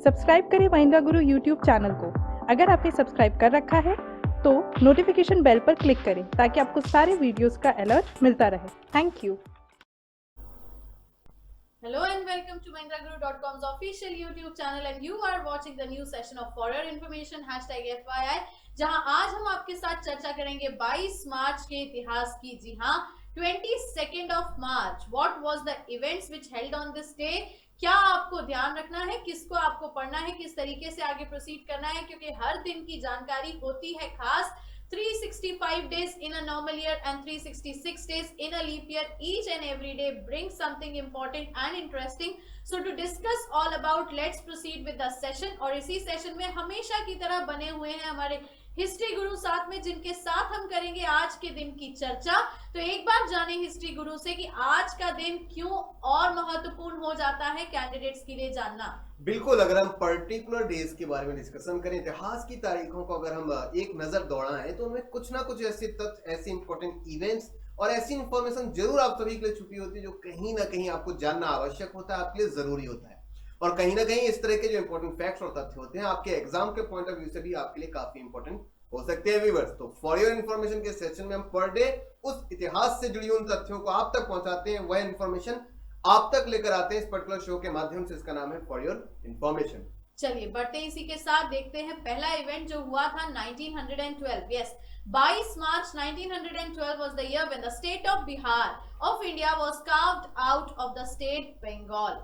Subscribe करें महिंद्रा गुरु YouTube channel को। अगर आपने सब्सक्राइब कर रखा है तो नोटिफिकेशन बेल पर क्लिक करें ताकि आपको सारे वीडियोस का अलर्ट मिलता रहे। Thank you. Hello and welcome to MahindraGuru.com's official YouTube channel and you are watching the new session of For Your Information #FYI, जहां आज हम आपके साथ चर्चा करेंगे 22 मार्च के इतिहास की। जी हाँ, 22nd of March. What was the events which held on this day? क्या आपको ध्यान रखना है, किसको आपको पढ़ना है, किस तरीके से आगे प्रोसीड करना है, क्योंकि हर दिन की जानकारी होती है खास। 365 days in a normal year and 366 days in a leap year. Each and every day brings something important and interesting. So to discuss all about, let's proceed with the session. और इसी सेशन में हमेशा की तरह बने हुए हैं हमारे हिस्ट्री गुरु साथ में, जिनके साथ हम करेंगे आज के दिन की चर्चा। तो एक बार जाने हिस्ट्री गुरु से कि आज का दिन क्यों और महत्वपूर्ण हो जाता है कैंडिडेट्स के लिए जानना। बिल्कुल, अगर हम पर्टिकुलर डेज के बारे में डिस्कशन करें, इतिहास की तारीखों को अगर हम एक नजर दौड़ाएं तो उनमें कुछ ना कुछ ऐसे तथ्य, ऐसे इंपॉर्टेंट इवेंट्स और ऐसी इंफॉर्मेशन जरूर आप सभी के लिए छुपी होती है जो कहीं ना कहीं आपको जानना आवश्यक होता है, आपके लिए जरूरी होता है। और कहीं ना कहीं इस तरह के जो इंपॉर्टेंट फैक्ट्स और तथ्य होते हैं आपके एग्जाम के पॉइंट ऑफ व्यू से भी आपके लिए काफी इंपॉर्टेंट हो सकते हैं व्यूअर्स। तो फॉर योर इन्फॉर्मेशन के सेशन में हम पर डे उस इतिहास से जुड़ी उन तथ्यों को आप तक पहुंचाते हैं, वह इन्फॉर्मेशन आप तक लेकर आते हैं इस पर्टिकुलर शो के माध्यम से। इसका नाम है फॉर योर इन्फॉर्मेशन। चलिए बढ़ते इसी के साथ देखते हैं पहला इवेंट जो हुआ था 1912। Yes, 22 March 1912 was the year when the state of Bihar of India was carved out of the state Bengal.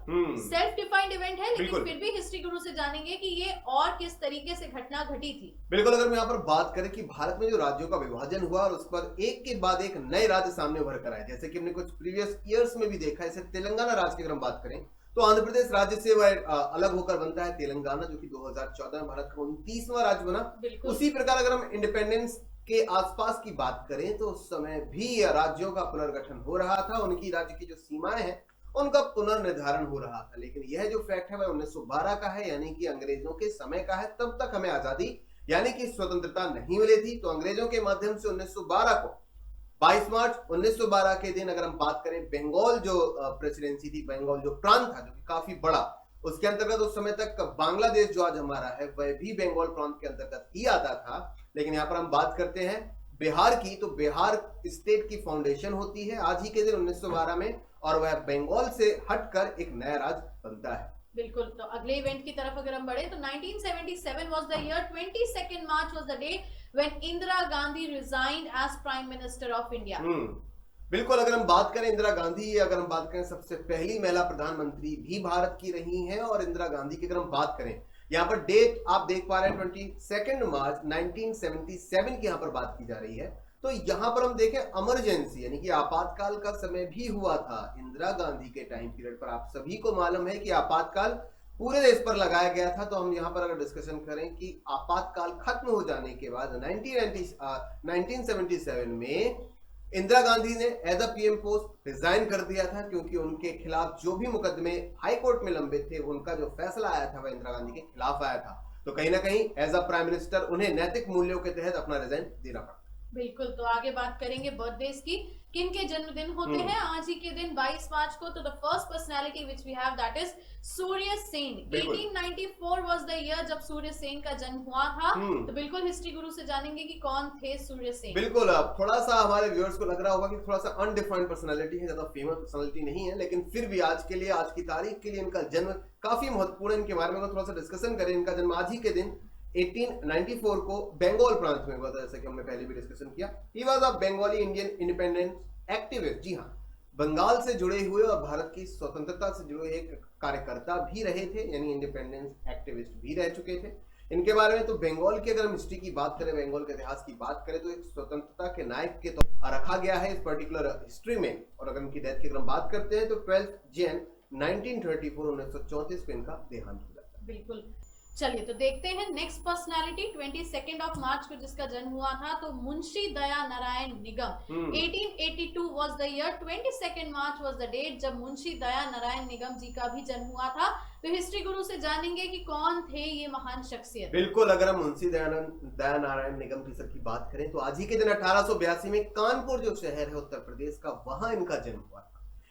Self defined event है, लेकिन फिर भी हिस्ट्री गुरु से जानेंगे कि ये और किस तरीके से घटना घटी थी। बिल्कुल, अगर हम यहाँ पर बात करें कि भारत में जो राज्यों का विभाजन हुआ और उस पर एक के बाद एक नए राज्य सामने उभर कर आए, जैसे कि हमने कुछ प्रीवियस ईयर्स में भी देखा है। जैसे तेलंगाना राज्य की अगर हम बात करें तो आंध्र प्रदेश राज्य से वह अलग होकर बनता है तेलंगाना, जो कि 2014 में भारत का 29वां राज्य बना। उसी प्रकार अगर हम इंडिपेंडेंस के आसपास की बात करें तो उस समय भी राज्यों का पुनर्गठन हो रहा था, उनकी राज्य की जो सीमाएं हैं उनका पुनर्निर्धारण हो रहा था। लेकिन यह जो फैक्ट है वह 1912 का है, यानी कि अंग्रेजों के समय का है। तब तक हमें आजादी यानी कि स्वतंत्रता नहीं मिली थी। तो अंग्रेजों के माध्यम से 1912 को 22 मार्च 1912 के दिन अगर हम बात करें, बंगाल जो प्रेसिडेंसी थी, बंगाल जो प्रांत था जो कि काफी बड़ा, उसके अंतर्गत उस समय तक बांग्लादेश जो आज हमारा है वह भी बंगाल प्रांत के अंतर्गत ही आता था। लेकिन यहाँ पर हम बात करते हैं बिहार की, तो बिहार स्टेट की फाउंडेशन होती है आज ही के दिन 1912 में, और वह बंगाल से हटकर एक नया राज्य बनता है। बिल्कुल, तो अगले इवेंट की तरफ अगर हम बढ़े तो 1977 was the year, 22nd March was the day when Indira Gandhi resigned as Prime Minister of India. बिल्कुल, अगर हम बात करें इंदिरा गांधी, अगर हम बात करें सबसे पहली महिला प्रधानमंत्री भी भारत की रही हैं। और इंदिरा गांधी की अगर हम बात करें, यहाँ पर डेट आप देख पा रहे हैं 22 मार्च 1977 की यहाँ पर बात की जा रही है। तो यहाँ पर हम देखें इमरजेंसी यानी कि आपातकाल का समय भी हुआ था इंदिरा गांधी के टाइम पीरियड पर। आप सभी को मालूम है कि आपातकाल पूरे देश पर लगाया गया था। तो हम यहाँ पर अगर डिस्कशन करें कि आपातकाल खत्म हो जाने के बाद 1977 में इंदिरा गांधी ने as a PM post resign कर दिया था, क्योंकि उनके खिलाफ जो भी मुकदमे हाई कोर्ट में लंबे थे उनका जो फैसला आया था वह इंदिरा गांधी के खिलाफ आया था। तो कहीं ना कहीं एज अ प्राइम मिनिस्टर उन्हें नैतिक मूल्यों के तहत अपना रिजाइन देना पड़ा। बिल्कुल, तो आगे बात करेंगे बर्थडेज की, किन के जन्मदिन होते हैं आज ही के दिन 22 मार्च को। तो the first personality which we have that is Surya Sen. 1894 was the year जब सूर्य सेन का जन्म हुआ था। तो बिल्कुल हिस्ट्री गुरु से जानेंगे कि कौन थे सूर्य सेन। बिल्कुल, अब थोड़ा सा हमारे व्यूअर्स को लग रहा होगा कि थोड़ा सा अनडिफाइंड पर्सनालिटी है, ज्यादा फेमस पर्सनालिटी नहीं है, लेकिन फिर भी आज के लिए, आज की तारीख के लिए इनका जन्म काफी महत्वपूर्ण है। इनके बारे में थोड़ा सा डिस्कशन करें। इनका जन्म आज ही के दिन 1894 को बंगाल प्रांत में हुआ था, जैसा कि हमने पहले भी डिस्कशन किया। He was a Bengali Indian independence activist. जी हाँ, बंगाल से जुड़े हुए और भारत की स्वतंत्रता से जुड़े एक कार्यकर्ता भी रहे थे, यानी इंडिपेंडेंस एक्टिविस्ट भी रह चुके थे। इनके बारे में तो बंगाल की अगर हम हिस्ट्री की बात करें, बंगाल के इतिहास की बात करें, तो एक स्वतंत्रता के नायक के तौर पर रखा गया है इस पर्टिकुलर हिस्ट्री में। और अगर इनकी डेथ की अगर हम बात करते हैं तो 12 जैन 1934 को इनका देहांत हो जाता है। बिल्कुल, चलिए तो देखते हैं next personality 22nd of March को जिसका जन्म हुआ था, तो Munshi Daya Narayan Nigam. 1882 was the year, 22nd March was the date जब मुंशी दया नारायण निगम जी का भी जन्म हुआ था। तो हिस्ट्री गुरु से जानेंगे कि कौन थे ये महान शख्सियत। बिल्कुल, अगर हम मुंशी दया नारायण निगम की सब की बात करें तो आज ही के दिन 1882 में कानपुर जो शहर है उत्तर प्रदेश का, वहां इनका जन्म हुआ था।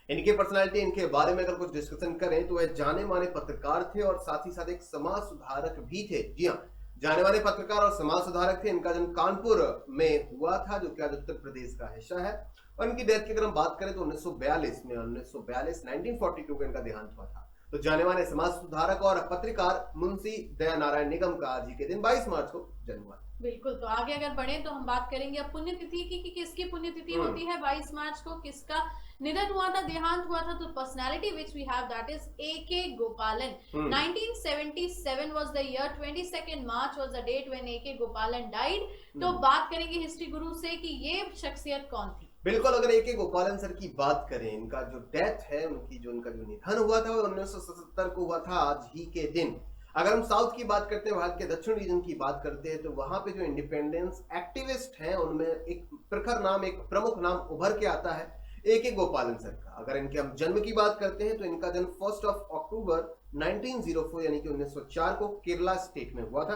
इनके पर्सनालिटी, इनके बारे में अगर कुछ डिस्कशन करें तो वह जाने माने पत्रकार थे और साथ ही साथ एक समाज सुधारक भी थे। जी हाँ, जाने माने पत्रकार और समाज सुधारक थे। इनका जन्म कानपुर में हुआ था, जो कि आज उत्तर प्रदेश का हिस्सा है। और इनकी डेथ की अगर हम बात करें तो 1942 को इनका देहांत हुआ था। तो जाने माने समाज सुधारक और पत्रकार मुंशी दया नारायण निगम का आज ही के दिन 22 मार्च को जन्म हुआ। बिल्कुल, तो आगे अगर बढ़े तो हम बात करेंगे अब पुण्यतिथि की कि किसकी पुण्यतिथि होती है 22 मार्च को, किसका निधन हुआ था, देहांत हुआ था। तो personality which we have that is A.K. Gopalan. 1977 was the year, 22 March was the date when A.K. Gopalan died. तो बात करेंगे हिस्ट्री गुरु से कि ये शख्सियत कौन थी। बिल्कुल, अगर A.K. गोपालन सर की बात करें, इनका जो डेथ है, इनका जो निधन हुआ था वो 1977 को हुआ था आज ही के दिन। अगर हम साउथ की बात करते हैं, भारत के दक्षिण रीजन की बात करते हैं, तो वहां पे जो इंडिपेंडेंस एक्टिविस्ट हैं उनमें एक प्रखर नाम, एक प्रमुख नाम उभर के आता है A.K. गोपालन सर का। अगर इनके हम जन्म की बात करते हैं तो इनका जन्म 1 अक्टूबर 1904 यानी कि 1904 को केरला स्टेट में हुआ था।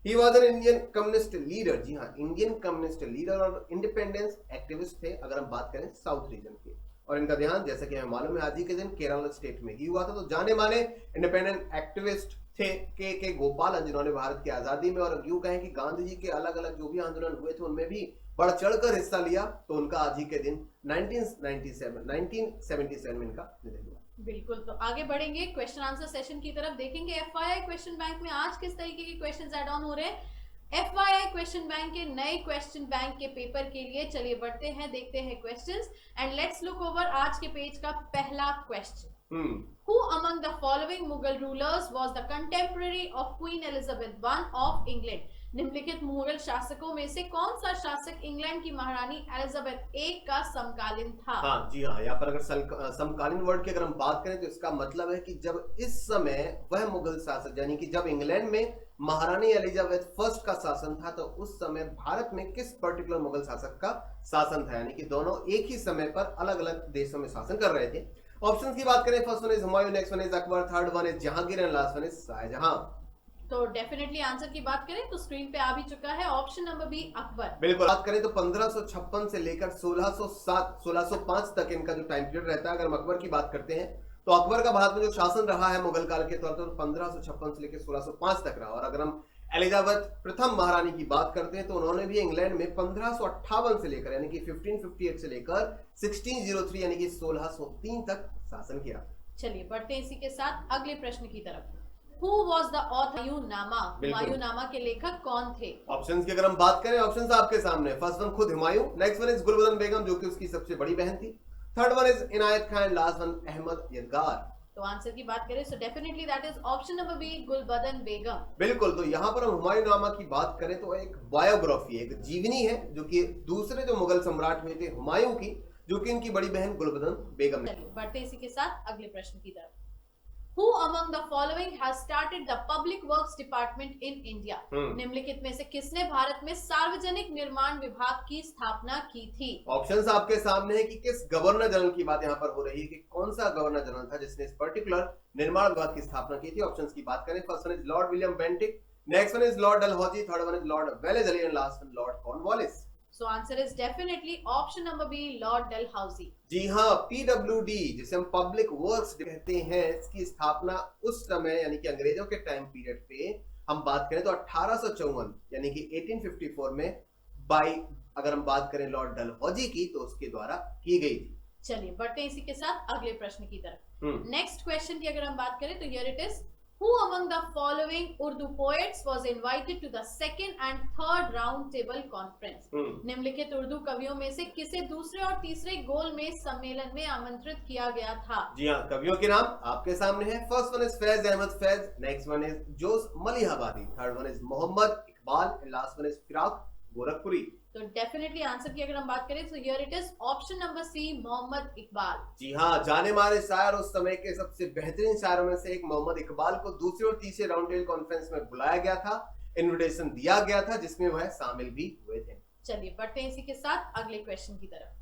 He was an Indian communist leader. जी हाँ, इंडियन कम्युनिस्ट लीडर और इंडिपेंडेंस एक्टिविस्ट थे अगर हम बात करें साउथ रीजन की। और इनका देहांत जैसा कि हमें मालूम है आज ही के दिन केरला स्टेट में ही हुआ था। तो जाने माने इंडिपेंडेंट एक्टिविस्ट थे के गोपालन, जिन्होंने भारत की आजादी में और यूं कहें कि गांधी जी के अलग अलग जो भी आंदोलन हुए थे उनमें भी बढ़ चढ़कर हिस्सा लिया। तो उनका आज ही के दिन 1977 में इनका निधन हुआ। बिल्कुल, तो आगे बढ़ेंगे क्वेश्चन आंसर सेशन की तरफ। देखेंगे FYI क्वेश्चन बैंक में आज किस तरीके के क्वेश्चंस ऐड ऑन हो रहे हैं। FYI क्वेश्चन बैंक के नए क्वेश्चन बैंक के पेपर के लिए चलिए बढ़ते हैं, देखते हैं questions and let's look over आज के पेज का पहला question. Who among the following Mughal rulers was the contemporary of Queen Elizabeth I of England? निम्नलिखित मुगल शासकों में से कौन सा शासक इंग्लैंड की महारानी एलिजाबेथ एक का समकालीन था? हाँ जी हाँ, यहाँ पर अगर समकालीन वर्ड की अगर हम बात करें तो इसका मतलब है कि जब इस समय वह मुगल शासक, यानी कि जब इंग्लैंड में महारानी एलिजाबेथ फर्स्ट का शासन था, तो उस समय भारत में किस पर्टिकुलर मुगल शासक का शासन था, यानी कि दोनों एक ही समय पर अलग अलग देशों में शासन कर रहे थे। ऑप्शंस की बात करें, first one is Humayun, next one is Akbar, third one is Jahangir and last one is Shahjahan. तो डेफिनेटली आंसर की बात करें तो स्क्रीन पे आ भी चुका है ऑप्शन नंबर बी अकबर। बिल्कुल, बात करें तो 1556 से लेकर 1605 तक इनका जो टाइम पीरियड रहता है। अगर हम अकबर की बात करते हैं तो अकबर का भारत में जो शासन रहा है मुगल काल के तौर पर 1556 से लेकर 1605 तक रहा। और अगर हम एलिजाबेथ प्रथम महारानी की बात करते हैं तो उन्होंने भी इंग्लैंड में 1558 से लेकर यानी कि 1558 से लेकर 1603 यानी कि 1603 तक शासन किया। चलिए बढ़ते हैं इसी के साथ अगले प्रश्न की तरफ। Who was the author हुमायूंनामा? हुमायूंनामा के लेखक कौन थे? ऑप्शंस की अगर हम बात करें, ऑप्शंस आपके सामने। फर्स्ट वन खुद Humayun, next one is Gulbadan Begum जो कि उसकी सबसे बड़ी बहन थी, third one is Inayat Khan, last one Ahmad Yadgar. तो आंसर की बात करें तो definitely that is option number B Gulbadan Begum. बिल्कुल, तो यहाँ पर हम हुमायूंनामा की बात करें तो एक बायोग्राफी, एक जीवनी है जो कि दूसरे जो मुगल सम्राट हुए थे हुमायूं की, जो कि इनकी बड़ी बहन गुलबदन बेगम ने। चलिए बढ़ते इसी के साथ अगले प्रश्न की तरफ। Who among the following has started the Public Works Department in India? निम्नलिखित में से किसने भारत में सार्वजनिक निर्माण विभाग की स्थापना की थी? ऑप्शंस आपके सामने है कि किस गवर्नर जनरल की बात यहाँ पर हो रही है, कि कौन सा गवर्नर जनरल था जिसने इस पर्टिकुलर निर्माण विभाग की स्थापना की थी। ऑप्शंस की बात करें, first one is Lord William Bentinck, next one is Lord Dalhousie, third one is Lord Wellesley and last one Lord Cornwallis. So answer is definitely option number B, Lord Dalhousie. जी हाँ, PWD जिसे हम public works कहते हैं, इसकी स्थापना उस समय यानी कि अंग्रेजों के टाइम पीरियड पे हम बात करें तो 1854 यानी कि 1854 में बाई अगर हम बात करें लॉर्ड डलहौजी की तो उसके द्वारा की गई थी। चलिए बढ़ते हैं इसी के साथ अगले प्रश्न की तरफ। नेक्स्ट क्वेश्चन की अगर हम बात करें तो here it is, Who among the following Urdu poets was invited to the second and third round table conference? निम्नलिखित उर्दू कवियों में से किसे दूसरे और तीसरे गोलमेज सम्मेलन में आमंत्रित किया गया था? जी हाँ, कवियों के नाम आपके सामने है। First one is Faiz Ahmad Faiz, next one is Josh Malihabadi, third one is Mohammad Iqbal and last one is Firaq Gorakhpuri. तो डेफिनेटली आंसर की अगर हम बात करें तो here it is option number C, Mohammad Iqbal. जी हाँ, जाने माने शायर, उस समय के सबसे बेहतरीन शायरों में से एक मोहम्मद इकबाल को दूसरे और तीसरे राउंड टेबल कॉन्फ्रेंस में बुलाया गया था, इनविटेशन दिया गया था जिसमें वह शामिल भी हुए थे। चलिए बढ़ते हैं इसी के साथ अगले क्वेश्चन की तरफ।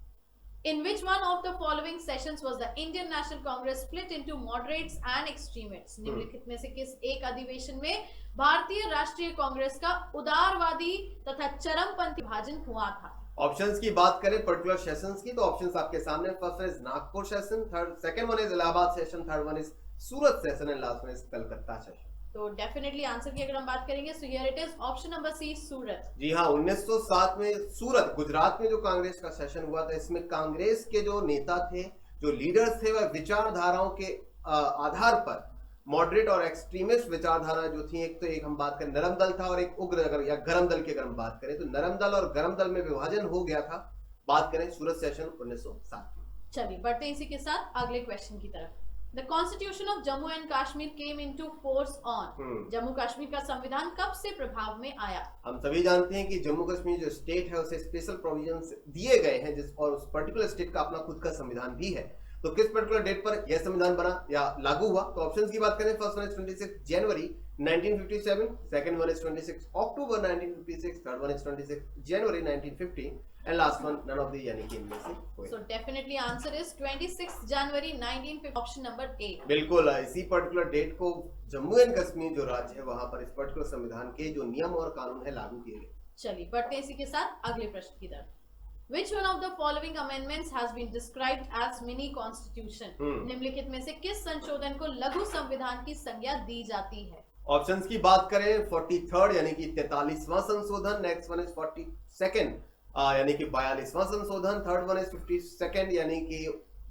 In which one of the following sessions was the Indian National Congress split into moderates and extremists? निम्नलिखित में से किस एक अधिवेशन में भारतीय राष्ट्रीय कांग्रेस का उदारवादी तथा चरमपंथी विभाजन हुआ था? ऑप्शंस की बात करें पर्टिकुलर सेशंस की, तो ऑप्शंस आपके सामने, first one is Nagpur session, second one is Allahabad session, third one is Surat session and last one is Calcutta session. तो डेफिनेटली आंसर की अगर हम बात करेंगे so here it is option number C, Surat. जी हाँ, 1907 में सूरत गुजरात में जो कांग्रेस का सेशन हुआ था, इसमें कांग्रेस के जो नेता थे, जो लीडर्स थे, वह विचारधाराओं के आधार पर मॉडरेट और एक्सट्रीमिस्ट विचारधारा जो थी, एक हम बात करें नरम दल था और एक उग्र अगर या गरम दल की अगर हम बात करें तो नरम दल और गरम दल में विभाजन हो गया था। बात करें सूरत सेशन 1907 की। चलिए बढ़ते हैं इसी के साथ अगले क्वेश्चन की तरफ। The Constitution of Jammu and Kashmir came into force on। Jammu Kashmir का संविधान कब से प्रभाव में आया? हम सभी जानते हैं कि जम्मू कश्मीर जो स्टेट है उसे स्पेशल प्रोविजंस दिए गए हैं, जिस और उस पर्टिकुलर स्टेट का अपना खुद का संविधान भी है। तो किस पर्टिकुलर डेट पर यह संविधान बना या लागू हुआ? तो ऑप्शंस की बात करें, first one is 26 January 1957, second one is 26 October 1956, third one is 26 January 1950 and last one none of the, यानी कि इनमें से कोई। So definitely answer is 26 January 1950, option number A. बिल्कुल, इसी पर्टिकुलर डेट को जम्मू एंड कश्मीर जो राज्य है वहां पर इस पर्टिकुलर संविधान के जो नियम और कानून है लागू किए गए। चलिए बढ़ते हैं इसी के साथ अगले प्रश्न की तरफ। Which one of the following amendments has been described as mini constitution? निम्नलिखित में से किस संशोधन को लघु संविधान की संज्ञा दी जाती है? ऑप्शंस की बात करें, 43rd यानी कि 43वां संशोधन, नेक्स्ट वन इज 42nd यानी कि 42वां संशोधन, थर्ड वन इज 52nd यानी कि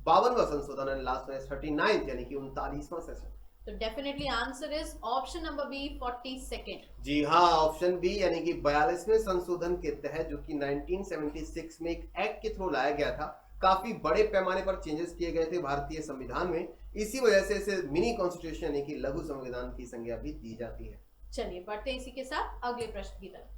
52वां संशोधन and last one is 39th यानी कि 39वां सेशन। तो definitely answer is option number B, 42nd। जी हाँ, ऑप्शन बी यानी कि 42वें संशोधन के तहत जो कि 1976 में एक एक्ट के थ्रू लाया गया था, काफी बड़े पैमाने पर चेंजेस किए गए थे भारतीय संविधान में, इसी वजह से इसे मिनी कॉन्स्टिट्यूशन यानी कि लघु संविधान की संज्ञा भी दी जाती है। चलिए बढ़ते हैं इसी के साथ अगले प्रश्न की तरफ।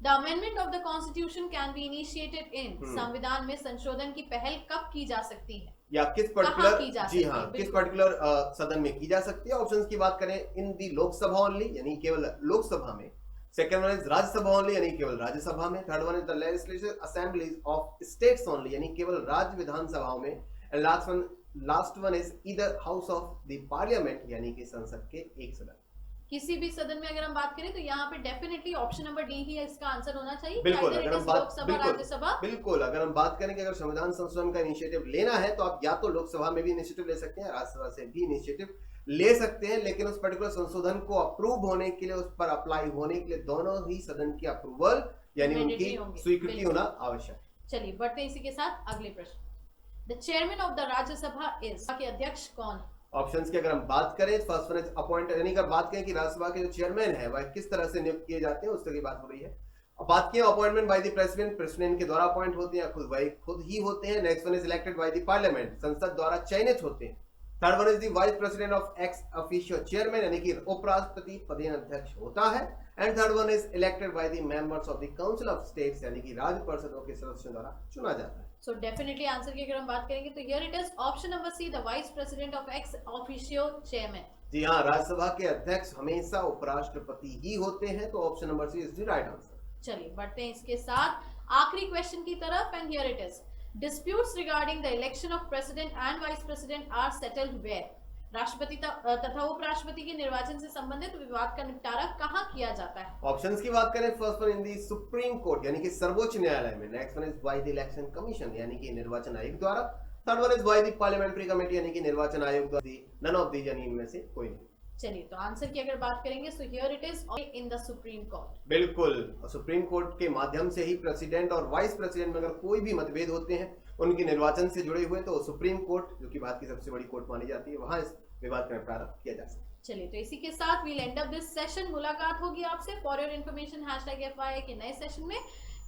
The amendment of the constitution can be initiated in. संविधान में संशोधन की पहल कब की जा सकती है या किस पर्टिकुलर, जी हाँ, किस पर्टिकुलर सदन में की जा सकती है? ऑप्शंस की बात करें, इन दी लोकसभा ओनली यानी केवल लोकसभा में, second one is Rajya Sabha only यानी केवल राज्यसभा में, third one is the legislative assemblies of states only यानी केवल राज्य विधानसभाओं में, and last one is either house of the parliament यानी कि संसद के एक सदन। किसी भी सदन में अगर हम बात करें तो यहाँ पे डेफिनेटली ऑप्शन नंबर डी ही इसका आंसर होना चाहिए। बिल्कुल, अगर हम बात राज्यसभा, बिल्कुल अगर हम बात करें कि अगर संविधान संशोधन का इनिशिएटिव लेना है तो आप या तो लोकसभा में भी इनिशिएटिव ले सकते हैं, राज्यसभा से भी इनिशिएटिव ले सकते हैं, लेकिन उस पर्टिकुलर संशोधन को अप्रूव होने के लिए, उस पर अप्लाई होने के लिए दोनों ही सदन की अप्रूवल यानी उनकी स्वीकृति होना आवश्यक। चलिए बढ़ते हैं इसी के साथ अगले प्रश्न। The chairman of the Rajya Sabha is, के अध्यक्ष कौन? ऑप्शंस की अगर हम बात करें, फर्स्ट वन इज अपॉइंट, यानी अगर बात करें कि राज्यसभा के जो चेयरमैन है वह किस तरह से नियुक्त किए जाते हैं उस तरह की बात हो रही है। अब बात की appointment by the president, president के द्वारा अपॉइंट होते हैं, खुद ही होते हैं। Next one is elected by the parliament, संसद द्वारा चयनित होते हैं। Third one is the vice president of ex officio chairman यानी कि उपराष्ट्रपति पदेन अध्यक्ष होता है, and third one is elected by the members of the council of states यानी कि राज्य परिषदों के सदस्यों द्वारा चुना जाता है। सो डेफिनेटली आंसर की अगर हम बात करेंगे तो here it is option number C, the vice president of ex officio chairman. जी हाँ, राज्यसभा के अध्यक्ष हमेशा उपराष्ट्रपति ही होते हैं, तो option number C is the right answer. चलिए बढ़ते हैं इसके साथ आखिरी क्वेश्चन की तरफ, and here it is disputes regarding the election of president and vice president are settled where. राष्ट्रपति तथा उपराष्ट्रपति के निर्वाचन से संबंधित विवाद का निपटारा कहाँ किया जाता है? ऑप्शंस की बात करें, first one in the supreme court यानी कि सर्वोच्च न्यायालय में, next one is by the election commission यानी कि निर्वाचन आयोग द्वारा, third one is by the parliamentary committee यानी कि निर्वाचन आयोग द्वारा, नन ऑफ दीज यानी इनमें से कोई नहीं। चलिए तो आंसर की अगर बात करेंगे so here it is in the supreme court. बिल्कुल, सुप्रीम कोर्ट के माध्यम से ही प्रेसिडेंट और वाइस प्रेसिडेंट में अगर कोई भी मतभेद होते हैं उनके निर्वाचन से जुड़े हुए, तो सुप्रीम कोर्ट जो कि भारत की सबसे बड़ी कोर्ट मानी जाती है, वहां इस विवाद का निपटारा किया जा सकता है। चलिए तो इसी के साथ we'll end up this session. मुलाकात होगी आपसे फॉर योर इन्फॉर्मेशन #FYI के नए सेशन में।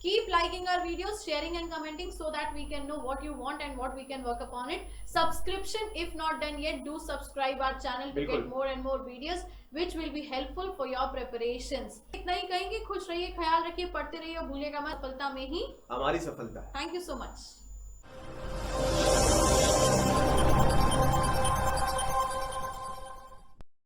Keep liking our videos, sharing and commenting so that we can know what you want and what we can work upon it. Subscription if not done yet, do subscribe our channel to get more and more videos which will be helpful for your preparations. इतना ही कहेंगे, खुश रहिए, ख्याल रखिए, पढ़ते रहिए, भूलिएगा मत, सफलता में ही हमारी सफलता है। Thank you so much.